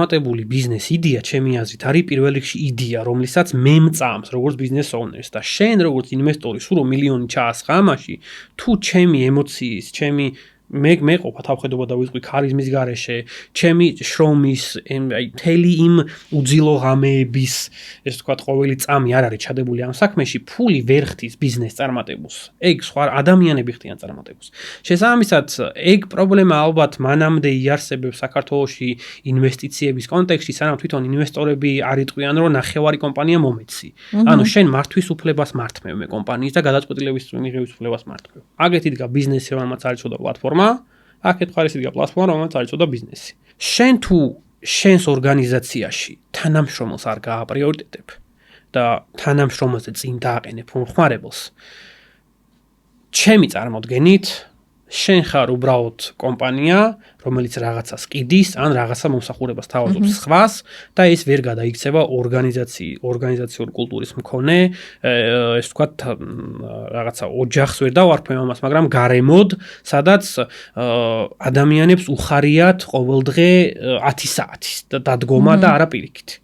მატებული ბიზნეს იდეა ჩემი აზრით არის პირველ რიგში იდეა, რომლითაც მე მწამს როგორც ბიზნეს ოუნერს და შენ როგორც ინვესტორი სულ რომ მილიონი ჩაასხა ამაში, თუ ჩემი ემოციის, ჩემი მე ყოფა თავხედობა და ვიწყი ქარიზმის გარეშე, ჩემი შრომის, მთელი იმ უძილო ღამეების, ეს თქვა ყოველი წამი არ არის ჩადებული ამ საქმეში, ფული ვერ ხდის ბიზნეს წარმატებულს. ეგ სხვა ადამიანები ხდიან წარმატებულს. შესაბამისად, ეგ პრობლემა ალბათ მანამდე იარსებებს საქართველოში ინვესტიციების კონტექსტში, სანამ თვითონ ინვესტორები არ იტყვიან, რომ ნახევარი კომპანია მომეცი. ანუ შენ მართვის უფლებას მართმევ მე კომპანიის და გადაწყვეტილების მიღების უფლებას მართმევ. აგრეთ იდგა ბიზნესი, რომელმაც არის ცოტა პლატფორმა აქეთ ხარ ისე პლატფორმა, რომელსაც არის ცოტა ბიზნესი. შენ თუ შენს ორგანიზაციაში თანამშრომელს არ გააპრიორიტეტებ და თანამშრომელზე წინ დააყენებ მომხმარებელს, ჩემი წარმოდგენით, შენ ხარ უბრალოდ კომპანია, რომელიც რაღაცას ყიდის, ან რაღაცა მომსახურებას თავაზობს სხვას და ეს ვერ გადაიქცევა ორგანიზაციური კულტურის მქონე, ეს ვთქვათ, რაღაცა ოჯახს ვერ დავარქმევ ამას, მაგრამ გარემოდ, სადაც ადამიანებს უხარიათ ყოველდღე 10 საათის დადგომა და არა პირიქით.